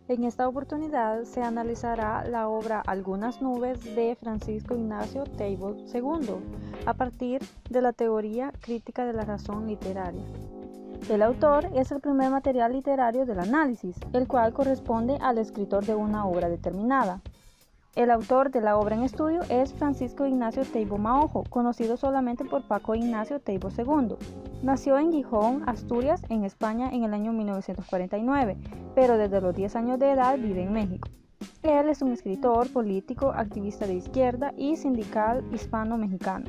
En esta oportunidad se analizará la obra Algunas nubes de Francisco Ignacio Teibo II, a partir de la teoría crítica de la razón literaria. El autor es el primer material literario del análisis, el cual corresponde al escritor de una obra determinada. El autor de la obra en estudio es Francisco Ignacio Teibo Maojo, conocido solamente por Paco Ignacio Teibo II. Nació en Gijón, Asturias, en España en el año 1949, pero desde los 10 años de edad vive en México. Él es un escritor, político, activista de izquierda y sindical hispano-mexicano.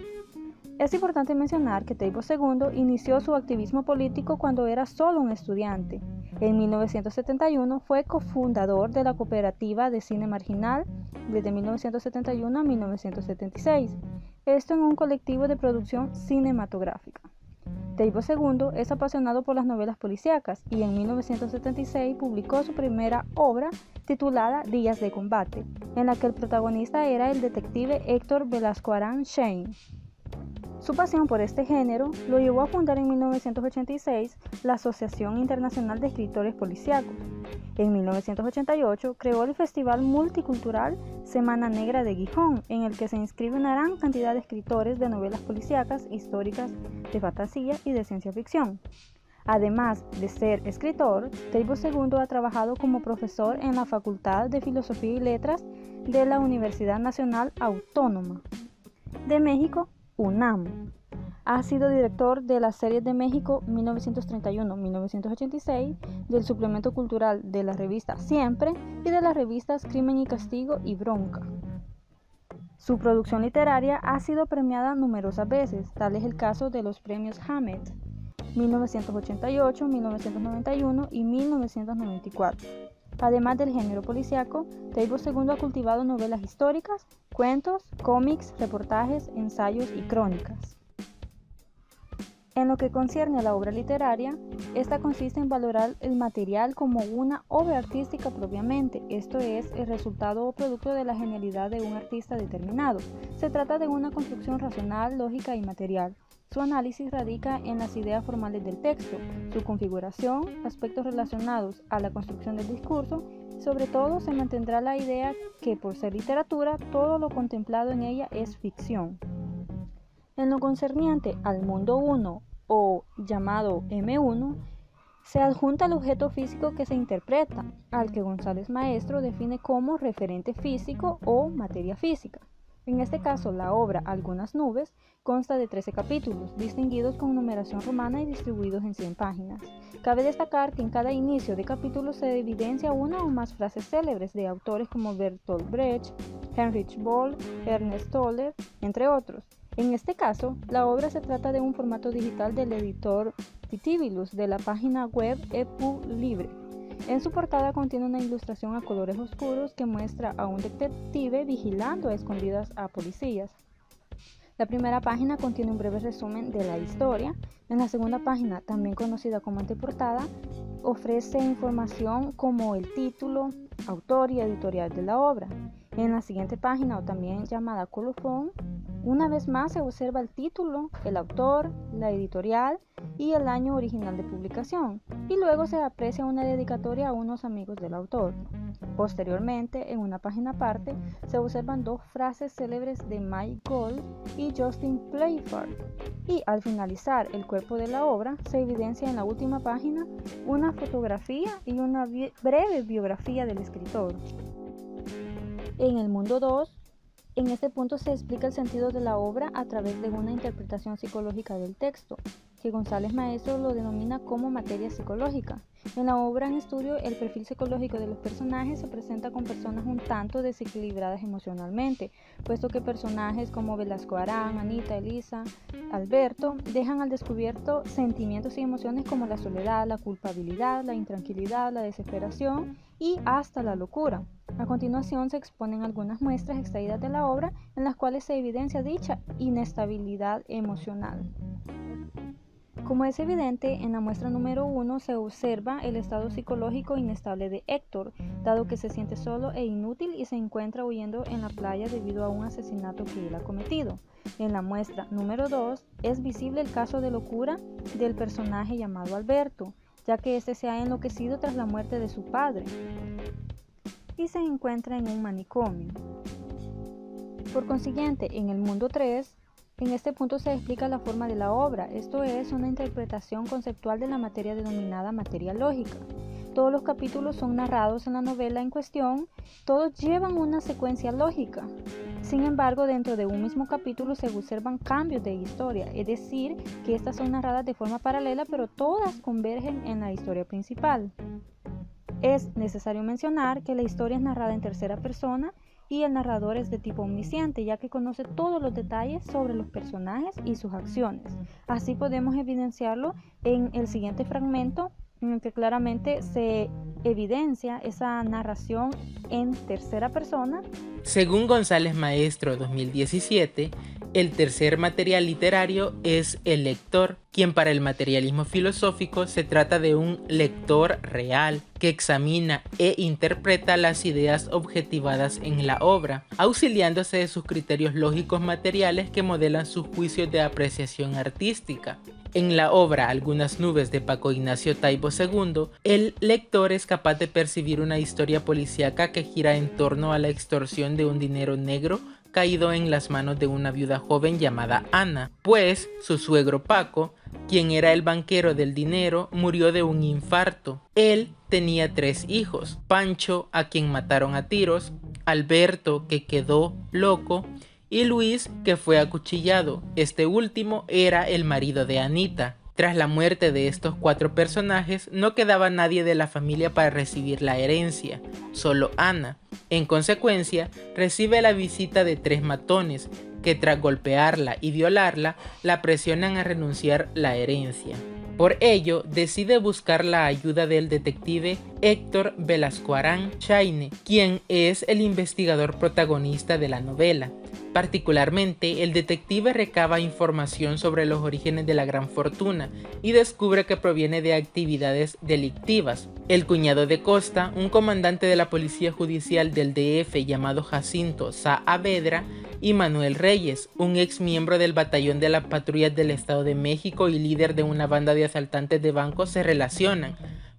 Es importante mencionar que Teibo II inició su activismo político cuando era solo un estudiante. En 1971 fue cofundador de la Cooperativa de Cine Marginal desde 1971 a 1976, esto en un colectivo de producción cinematográfica. Teibo II es apasionado por las novelas policíacas y en 1976 publicó su primera obra titulada Días de Combate, en la que el protagonista era el detective Héctor Velasco Arán Shane. Su pasión por este género lo llevó a fundar en 1986 la Asociación Internacional de Escritores Policíacos. En 1988 creó el Festival Multicultural Semana Negra de Gijón, en el que se inscribe una gran cantidad de escritores de novelas policíacas, históricas, de fantasía y de ciencia ficción. Además de ser escritor, Teibo II ha trabajado como profesor en la Facultad de Filosofía y Letras de la Universidad Nacional Autónoma de México, UNAM. Ha sido director de las series de México 1931-1986, del suplemento cultural de la revista Siempre y de las revistas Crimen y Castigo y Bronca. Su producción literaria ha sido premiada numerosas veces, tal es el caso de los premios Hammett 1988, 1991 y 1994. Además del género policíaco, Teibo II ha cultivado novelas históricas, cuentos, cómics, reportajes, ensayos y crónicas. En lo que concierne a la obra literaria, esta consiste en valorar el material como una obra artística propiamente, esto es, el resultado o producto de la genialidad de un artista determinado. Se trata de una construcción racional, lógica y material. Su análisis radica en las ideas formales del texto, su configuración, aspectos relacionados a la construcción del discurso. Sobre todo se mantendrá la idea que por ser literatura, todo lo contemplado en ella es ficción. En lo concerniente al mundo 1 o llamado M1, se adjunta el objeto físico que se interpreta, al que González Maestro define como referente físico o materia física. En este caso, la obra Algunas nubes consta de 13 capítulos, distinguidos con numeración romana y distribuidos en 100 páginas. Cabe destacar que en cada inicio de capítulo se evidencia una o más frases célebres de autores como Bertolt Brecht, Heinrich Böll, Ernst Toller, entre otros. En este caso, la obra se trata de un formato digital del editor Titibilus de la página web EPUblibre. En su portada contiene una ilustración a colores oscuros que muestra a un detective vigilando a escondidas a policías. La primera página contiene un breve resumen de la historia. En la segunda página, también conocida como anteportada, ofrece información como el título, autor y editorial de la obra. En la siguiente página, o también llamada colofón, una vez más se observa el título, el autor, la editorial y el año original de publicación, y luego se aprecia una dedicatoria a unos amigos del autor. Posteriormente, en una página aparte, se observan dos frases célebres de Mike Gold y Justin Playfair, y al finalizar el cuerpo de la obra, se evidencia en la última página una fotografía y una breve biografía del escritor. En el mundo 2, en este punto se explica el sentido de la obra a través de una interpretación psicológica del texto, que González Maestro lo denomina como materia psicológica. En la obra en estudio, el perfil psicológico de los personajes se presenta con personas un tanto desequilibradas emocionalmente, puesto que personajes como Velasco Arán, Anita, Elisa, Alberto dejan al descubierto sentimientos y emociones como la soledad, la culpabilidad, la intranquilidad, la desesperación y hasta la locura. A continuación se exponen algunas muestras extraídas de la obra en las cuales se evidencia dicha inestabilidad emocional. Como es evidente, en la muestra número 1 se observa el estado psicológico inestable de Héctor, dado que se siente solo e inútil y se encuentra huyendo en la playa debido a un asesinato que él ha cometido. En la muestra número 2 es visible el caso de locura del personaje llamado Alberto, ya que éste se ha enloquecido tras la muerte de su padre. y se encuentra en un manicomio. Por consiguiente, en el mundo 3, en este punto se explica la forma de la obra, esto es una interpretación conceptual de la materia denominada materia lógica. Todos los capítulos son narrados en la novela en cuestión, todos llevan una secuencia lógica. Sin embargo, dentro de un mismo capítulo se observan cambios de historia, es decir, que estas son narradas de forma paralela, pero todas convergen en la historia principal. Es necesario mencionar que la historia es narrada en tercera persona y el narrador es de tipo omnisciente, ya que conoce todos los detalles sobre los personajes y sus acciones. Así podemos evidenciarlo en el siguiente fragmento, en el que claramente se evidencia esa narración en tercera persona. Según González Maestro 2017, el tercer material literario es el lector, quien para el materialismo filosófico se trata de un lector real que examina e interpreta las ideas objetivadas en la obra, auxiliándose de sus criterios lógicos materiales que modelan sus juicios de apreciación artística. En la obra Algunas nubes de Paco Ignacio Taibo II, el lector es capaz de percibir una historia policíaca que gira en torno a la extorsión de un dinero negro caído en las manos de una viuda joven llamada Ana, pues su suegro Paco, quien era el banquero del dinero, murió de un infarto. Él tenía 3 hijos, Pancho, a quien mataron a tiros, Alberto, que quedó loco, y Luis, que fue acuchillado. Este último era el marido de Anita. Tras la muerte de estos 4 personajes, no quedaba nadie de la familia para recibir la herencia, solo Ana. En consecuencia, recibe la visita de 3 matones, que tras golpearla y violarla, la presionan a renunciar la herencia. Por ello, decide buscar la ayuda del detective Héctor Velascoarán Chaine, quien es el investigador protagonista de la novela. Particularmente, el detective recaba información sobre los orígenes de la gran fortuna y descubre que proviene de actividades delictivas. El cuñado de Costa, un comandante de la policía judicial del DF llamado Jacinto Saavedra, y Manuel Reyes, un ex miembro del batallón de las patrullas del Estado de México y líder de una banda de asaltantes de bancos, se relacionan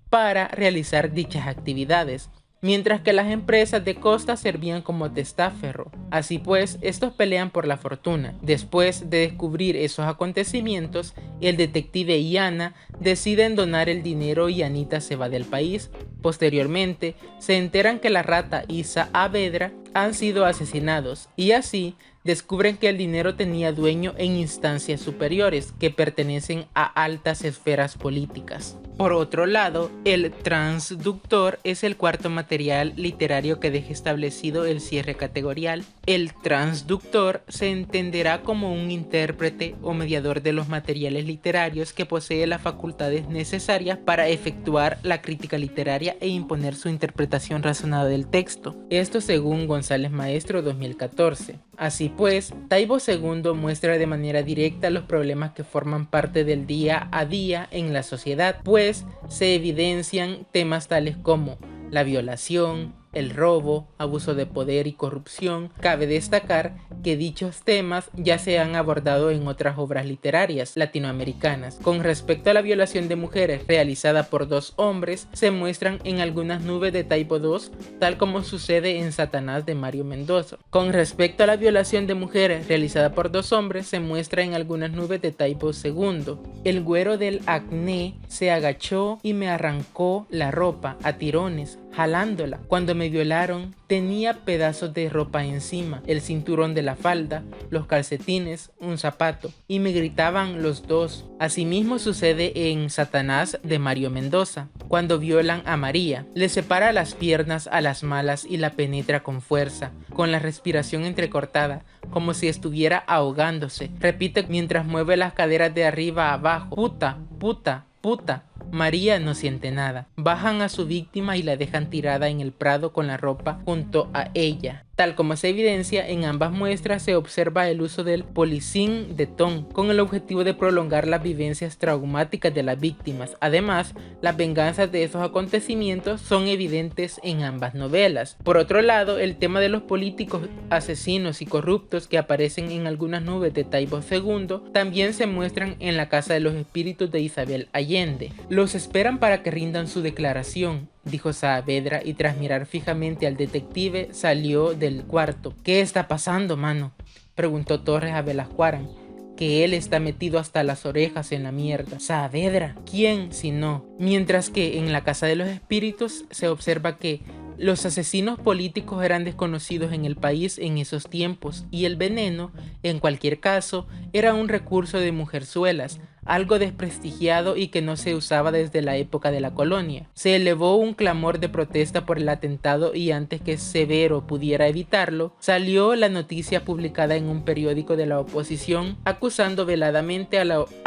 para realizar dichas actividades, mientras que las empresas de Costa servían como testaferro. Así pues, estos pelean por la fortuna. Después de descubrir esos acontecimientos, el detective y Ana deciden donar el dinero y Anita se va del país. Posteriormente, se enteran que la rata y Saavedra han sido asesinados y así descubren que el dinero tenía dueño en instancias superiores que pertenecen a altas esferas políticas. Por otro lado, el transductor es el cuarto material literario que deja establecido el cierre categorial. El transductor se entenderá como un intérprete o mediador de los materiales literarios que posee las facultades necesarias para efectuar la crítica literaria e imponer su interpretación razonada del texto. Esto según González Maestro 2014. Así pues, Taibo II muestra de manera directa los problemas que forman parte del día a día en la sociedad, pues se evidencian temas tales como la violación, el robo, abuso de poder y corrupción. Cabe destacar que dichos temas ya se han abordado en otras obras literarias latinoamericanas. Con respecto a la violación de mujeres realizada por 2 hombres, se muestran en Algunas nubes de Taibo II, tal como sucede en Satanás de Mario Mendoza. Con respecto a la violación de mujeres realizada por 2 hombres, se muestra en Algunas nubes de Taibo II. El güero del acné se agachó y me arrancó la ropa a tirones, jalándola. Cuando me violaron, tenía pedazos de ropa encima, el cinturón de la falda, los calcetines, un zapato, y me gritaban los 2. Asimismo sucede en Satanás de Mario Mendoza, cuando violan a María. Le separa las piernas a las malas y la penetra con fuerza, con la respiración entrecortada, como si estuviera ahogándose. Repite mientras mueve las caderas de arriba a abajo: puta, puta, puta. María no siente nada. Bajan a su víctima y la dejan tirada en el prado con la ropa junto a ella. Tal como se evidencia en ambas muestras, se observa el uso del policín de ton con el objetivo de prolongar las vivencias traumáticas de las víctimas. Además, las venganzas de esos acontecimientos son evidentes en ambas novelas. Por otro lado, el tema de los políticos asesinos y corruptos que aparecen en Algunas nubes de Taibo II también se muestran en La casa de los espíritus de Isabel Allende. Los esperan para que rindan su declaración. dijo Saavedra, y tras mirar fijamente al detective salió del cuarto. ¿Qué está pasando, mano?, preguntó Torres a Velascuarán, que él está metido hasta las orejas en la mierda. Saavedra, ¿quién si no? Mientras que en la Casa de los Espíritus se observa que los asesinos políticos eran desconocidos en el país en esos tiempos y el veneno, en cualquier caso, era un recurso de mujerzuelas, algo desprestigiado y que no se usaba desde la época de la colonia. Se elevó un clamor de protesta por el atentado y antes que Severo pudiera evitarlo, salió la noticia publicada en un periódico de la oposición acusando veladamente a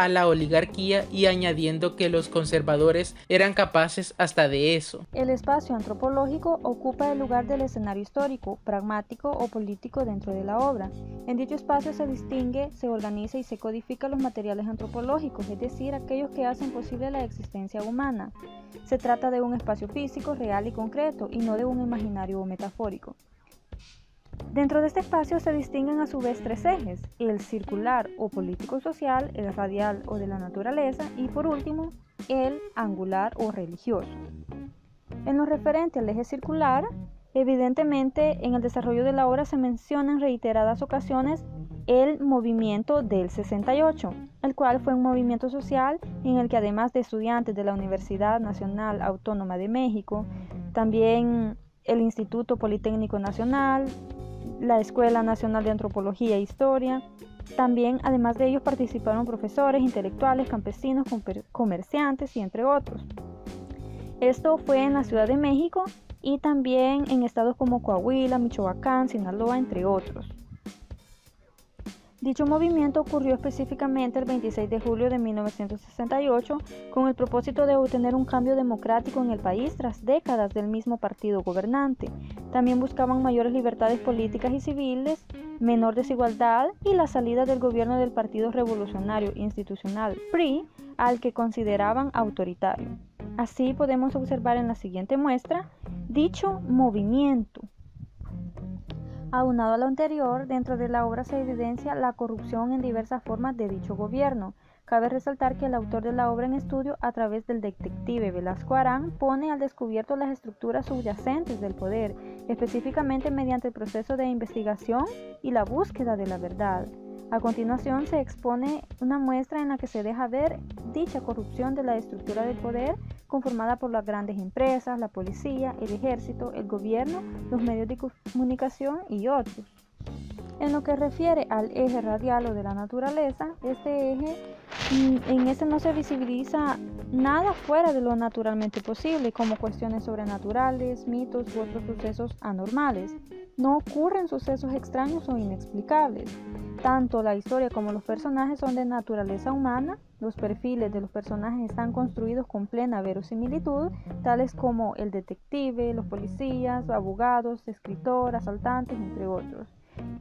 la oligarquía y añadiendo que los conservadores eran capaces hasta de eso. El espacio antropológico ocupa el lugar del escenario histórico, pragmático o político dentro de la obra. En dicho espacio se distingue, se organiza y se codifica los materiales antropológicos, es decir, aquellos que hacen posible la existencia humana. Se trata de un espacio físico, real y concreto, y no de un imaginario o metafórico. Dentro de este espacio se distinguen a su vez tres ejes: el circular o político-social, el radial o de la naturaleza, y por último, el angular o religioso. En lo referente al eje circular, evidentemente en el desarrollo de la obra se menciona en reiteradas ocasiones el movimiento del 68, el cual fue un movimiento social en el que además de estudiantes de la Universidad Nacional Autónoma de México, también el Instituto Politécnico Nacional, la Escuela Nacional de Antropología e Historia, también además de ellos participaron profesores, intelectuales, campesinos, comerciantes y entre otros. Esto fue en la Ciudad de México y también en estados como Coahuila, Michoacán, Sinaloa, entre otros. Dicho movimiento ocurrió específicamente el 26 de julio de 1968 con el propósito de obtener un cambio democrático en el país tras décadas del mismo partido gobernante. También buscaban mayores libertades políticas y civiles, menor desigualdad y la salida del gobierno del Partido Revolucionario Institucional PRI, al que consideraban autoritario. Así podemos observar en la siguiente muestra dicho movimiento. Aunado a lo anterior, dentro de la obra se evidencia la corrupción en diversas formas de dicho gobierno. Cabe resaltar que el autor de la obra en estudio, a través del detective Velascuarán, pone al descubierto las estructuras subyacentes del poder, específicamente mediante el proceso de investigación y la búsqueda de la verdad. A continuación se expone una muestra en la que se deja ver dicha corrupción de la estructura del poder conformada por las grandes empresas, la policía, el ejército, el gobierno, los medios de comunicación y otros. En lo que refiere al eje radial o de la naturaleza, este eje, en ese no se visibiliza nada fuera de lo naturalmente posible, como cuestiones sobrenaturales, mitos u otros sucesos anormales. No ocurren sucesos extraños o inexplicables. Tanto la historia como los personajes son de naturaleza humana. Los perfiles de los personajes están construidos con plena verosimilitud, tales como el detective, los policías, abogados, escritor, asaltantes, entre otros.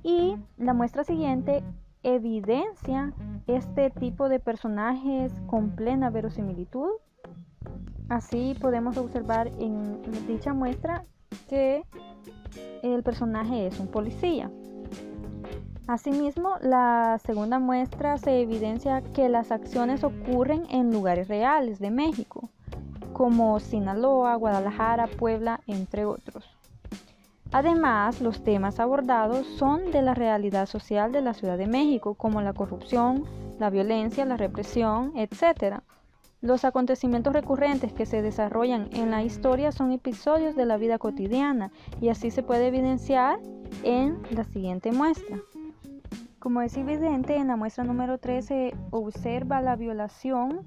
Y la muestra siguiente evidencia este tipo de personajes con plena verosimilitud. Así podemos observar en dicha muestra que el personaje es un policía. Asimismo, la segunda muestra se evidencia que las acciones ocurren en lugares reales de México, como Sinaloa, Guadalajara, Puebla, entre otros. Además, los temas abordados son de la realidad social de la Ciudad de México, como la corrupción, la violencia, la represión, etc. Los acontecimientos recurrentes que se desarrollan en la historia son episodios de la vida cotidiana y así se puede evidenciar en la siguiente muestra. Como es evidente, en la muestra número 3 se observa la violación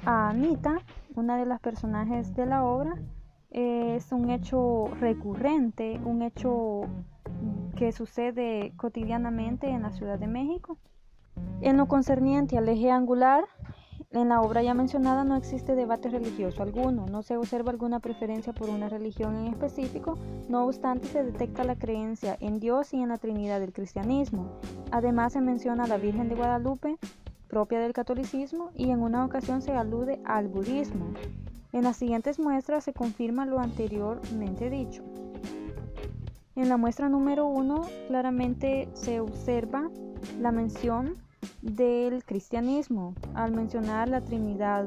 a Anita, una de las personajes de la obra. Es un hecho recurrente, un hecho que sucede cotidianamente en la Ciudad de México. En lo concerniente al eje angular, en la obra ya mencionada no existe debate religioso alguno, no se observa alguna preferencia por una religión en específico, no obstante se detecta la creencia en Dios y en la Trinidad del cristianismo. Además se menciona a la Virgen de Guadalupe, propia del catolicismo, y en una ocasión se alude al budismo. En las siguientes muestras se confirma lo anteriormente dicho. En la muestra número 1 claramente se observa la mención del cristianismo al mencionar la Trinidad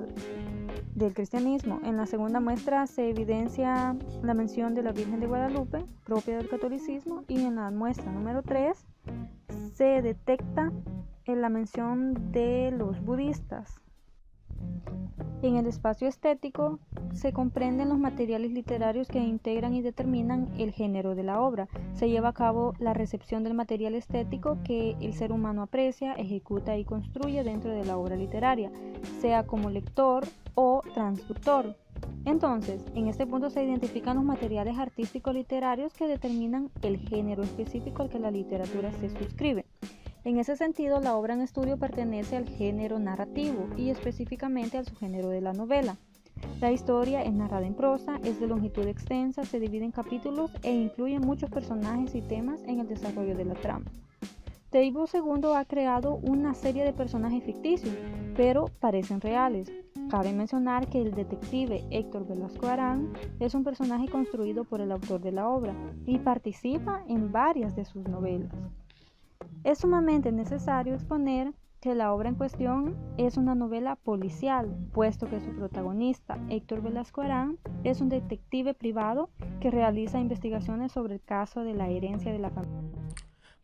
del cristianismo. En la segunda muestra se evidencia la mención de la Virgen de Guadalupe, propia del catolicismo, y en la muestra número 3 se detecta la mención de los budistas. En el espacio estético se comprenden los materiales literarios que integran y determinan el género de la obra. Se lleva a cabo la recepción del material estético que el ser humano aprecia, ejecuta y construye dentro de la obra literaria, sea como lector o transductor. Entonces, en este punto se identifican los materiales artísticos literarios que determinan el género específico al que la literatura se suscribe. En ese sentido, la obra en estudio pertenece al género narrativo y específicamente al subgénero de la novela. La historia es narrada en prosa, es de longitud extensa, se divide en capítulos e incluye muchos personajes y temas en el desarrollo de la trama. Teibo II ha creado una serie de personajes ficticios, pero parecen reales. Cabe mencionar que el detective Héctor Velasco Arán es un personaje construido por el autor de la obra y participa en varias de sus novelas. Es sumamente necesario exponer que la obra en cuestión es una novela policial, puesto que su protagonista, Héctor Velasco Arán, es un detective privado que realiza investigaciones sobre el caso de la herencia de la familia.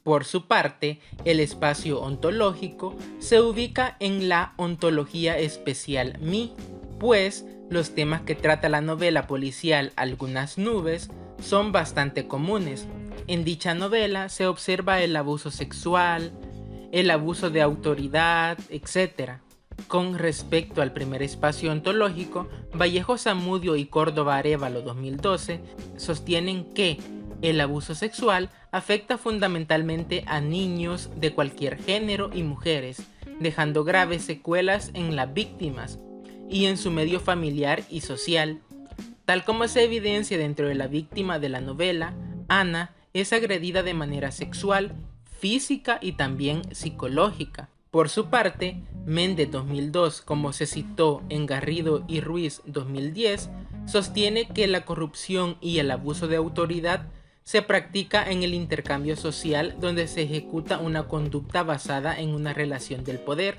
Por su parte, el espacio ontológico se ubica en la ontología especial Mi, pues los temas que trata la novela policial Algunas nubes son bastante comunes. En dicha novela se observa el abuso sexual, el abuso de autoridad, etc. Con respecto al primer espacio ontológico, Vallejo Zamudio y Córdoba Arévalo 2012 sostienen que el abuso sexual afecta fundamentalmente a niños de cualquier género y mujeres, dejando graves secuelas en las víctimas y en su medio familiar y social. Tal como se evidencia dentro de la víctima de la novela, Ana es agredida de manera sexual, física y también psicológica. Por su parte, Méndez 2002, como se citó en Garrido y Ruiz 2010, sostiene que la corrupción y el abuso de autoridad se practica en el intercambio social donde se ejecuta una conducta basada en una relación del poder,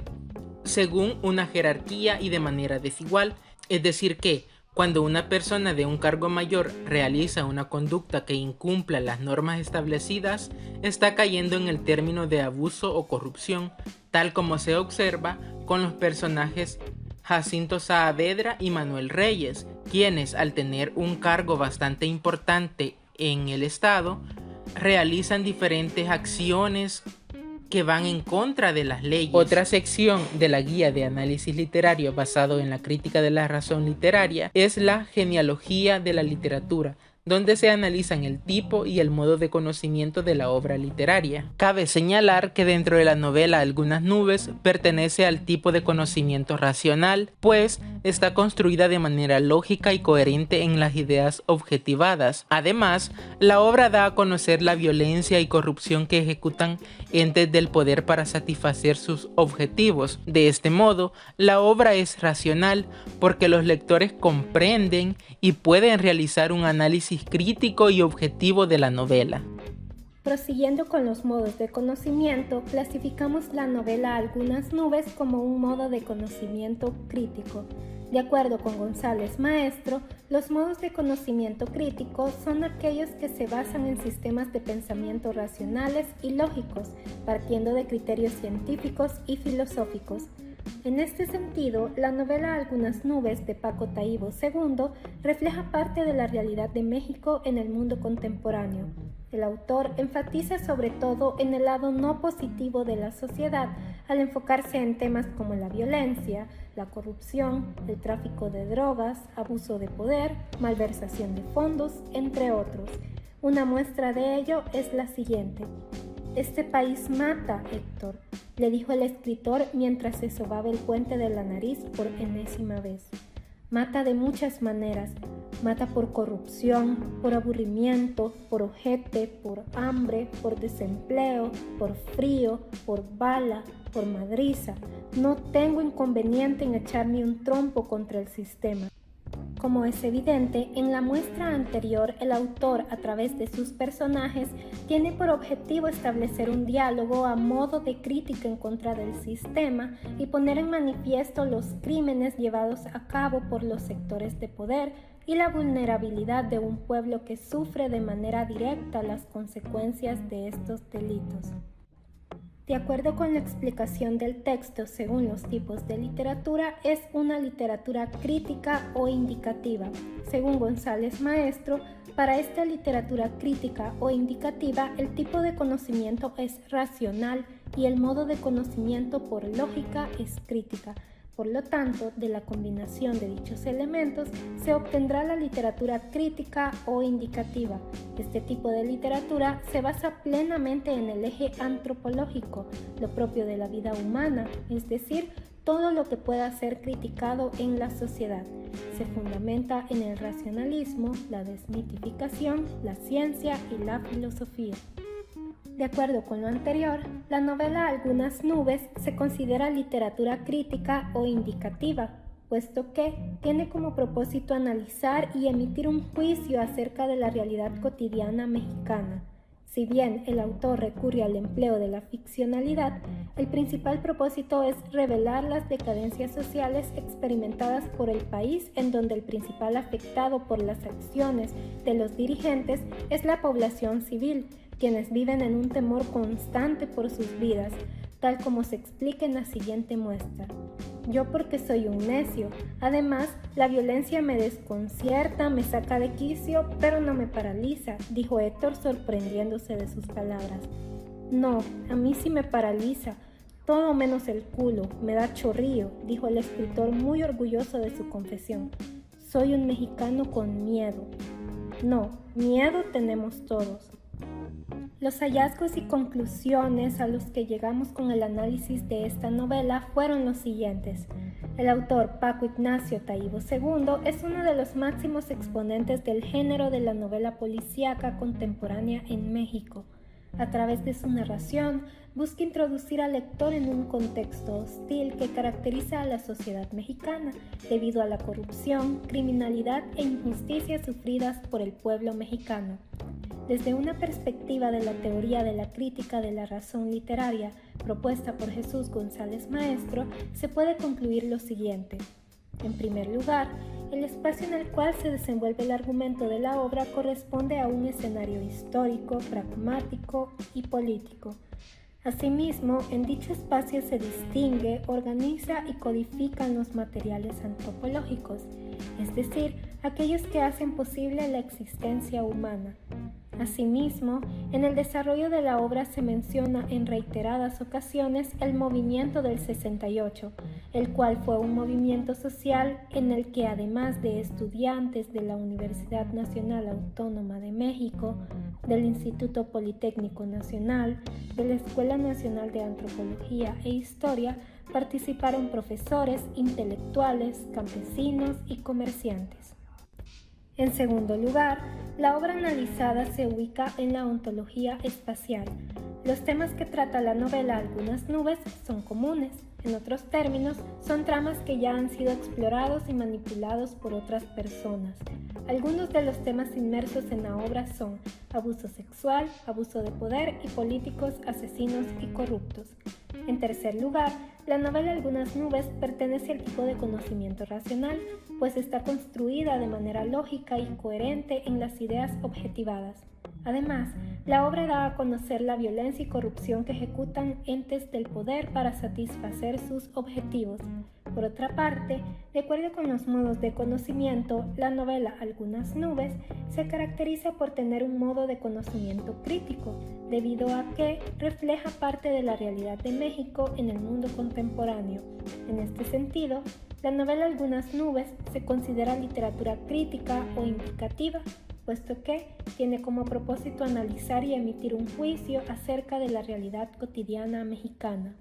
según una jerarquía y de manera desigual, es decir que cuando una persona de un cargo mayor realiza una conducta que incumpla las normas establecidas, está cayendo en el término de abuso o corrupción, tal como se observa con los personajes Jacinto Saavedra y Manuel Reyes, quienes al tener un cargo bastante importante en el Estado, realizan diferentes acciones que van en contra de las leyes. Otra sección de la guía de análisis literario basado en la crítica de la razón literaria es la genealogía de la literatura, donde se analizan el tipo y el modo de conocimiento de la obra literaria. Cabe señalar que dentro de la novela Algunas nubes pertenece al tipo de conocimiento racional, pues está construida de manera lógica y coherente en las ideas objetivadas. Además, la obra da a conocer la violencia y corrupción que ejecutan entes del poder para satisfacer sus objetivos. De este modo, la obra es racional porque los lectores comprenden y pueden realizar un análisis crítico y objetivo de la novela. Prosiguiendo con los modos de conocimiento, clasificamos la novela Algunas nubes como un modo de conocimiento crítico. De acuerdo con González Maestro, los modos de conocimiento crítico son aquellos que se basan en sistemas de pensamiento racionales y lógicos, partiendo de criterios científicos y filosóficos. En este sentido, la novela Algunas nubes de Paco Taibo II refleja parte de la realidad de México en el mundo contemporáneo. El autor enfatiza sobre todo en el lado no positivo de la sociedad al enfocarse en temas como la violencia, la corrupción, el tráfico de drogas, abuso de poder, malversación de fondos, entre otros. Una muestra de ello es la siguiente. «Este país mata, Héctor», le dijo el escritor mientras se sobaba el puente de la nariz por enésima vez. Mata de muchas maneras. Mata por corrupción, por aburrimiento, por ojete, por hambre, por desempleo, por frío, por bala, por madriza. No tengo inconveniente en echarme un trompo contra el sistema. Como es evidente, en la muestra anterior, el autor, a través de sus personajes, tiene por objetivo establecer un diálogo a modo de crítica en contra del sistema y poner en manifiesto los crímenes llevados a cabo por los sectores de poder y la vulnerabilidad de un pueblo que sufre de manera directa las consecuencias de estos delitos. De acuerdo con la explicación del texto según los tipos de literatura, es una literatura crítica o indicativa. Según González Maestro, para esta literatura crítica o indicativa, el tipo de conocimiento es racional y el modo de conocimiento por lógica es crítica. Por lo tanto, de la combinación de dichos elementos se obtendrá la literatura crítica o indicativa. Este tipo de literatura se basa plenamente en el eje antropológico, lo propio de la vida humana, es decir, todo lo que pueda ser criticado en la sociedad. Se fundamenta en el racionalismo, la desmitificación, la ciencia y la filosofía. De acuerdo con lo anterior, la novela Algunas nubes se considera literatura crítica o indicativa, puesto que tiene como propósito analizar y emitir un juicio acerca de la realidad cotidiana mexicana. Si bien el autor recurre al empleo de la ficcionalidad, el principal propósito es revelar las decadencias sociales experimentadas por el país, en donde el principal afectado por las acciones de los dirigentes es la población civil, quienes viven en un temor constante por sus vidas, tal como se explica en la siguiente muestra. Yo porque soy un necio. Además, la violencia me desconcierta, me saca de quicio, pero no me paraliza, dijo Héctor sorprendiéndose de sus palabras. No, a mí sí me paraliza, todo menos el culo, me da chorrío, dijo el escritor muy orgulloso de su confesión. Soy un mexicano con miedo. No, miedo tenemos todos. Los hallazgos y conclusiones a los que llegamos con el análisis de esta novela fueron los siguientes. El autor Paco Ignacio Taibo II es uno de los máximos exponentes del género de la novela policíaca contemporánea en México. A través de su narración, busca introducir al lector en un contexto hostil que caracteriza a la sociedad mexicana debido a la corrupción, criminalidad e injusticias sufridas por el pueblo mexicano. Desde una perspectiva de la teoría de la crítica de la razón literaria propuesta por Jesús González Maestro, se puede concluir lo siguiente. En primer lugar, el espacio en el cual se desenvuelve el argumento de la obra corresponde a un escenario histórico, pragmático y político. Asimismo, en dicho espacio se distingue, organiza y codifican los materiales antropológicos, es decir, aquellos que hacen posible la existencia humana. Asimismo, en el desarrollo de la obra se menciona en reiteradas ocasiones el movimiento del 68, el cual fue un movimiento social en el que además de estudiantes de la Universidad Nacional Autónoma de México, del Instituto Politécnico Nacional, de la Escuela Nacional de Antropología e Historia, participaron profesores, intelectuales, campesinos y comerciantes. En segundo lugar, la obra analizada se ubica en la ontología espacial. Los temas que trata la novela Algunas nubes son comunes. En otros términos, son tramas que ya han sido explorados y manipulados por otras personas. Algunos de los temas inmersos en la obra son abuso sexual, abuso de poder y políticos asesinos y corruptos. En tercer lugar, la novela Algunas nubes pertenece al tipo de conocimiento racional, pues está construida de manera lógica y coherente en las ideas objetivadas. Además, la obra da a conocer la violencia y corrupción que ejecutan entes del poder para satisfacer sus objetivos. Por otra parte, de acuerdo con los modos de conocimiento, la novela Algunas nubes se caracteriza por tener un modo de conocimiento crítico, debido a que refleja parte de la realidad de México en el mundo contemporáneo. En este sentido, la novela Algunas nubes se considera literatura crítica o indicativa, puesto que tiene como propósito analizar y emitir un juicio acerca de la realidad cotidiana mexicana.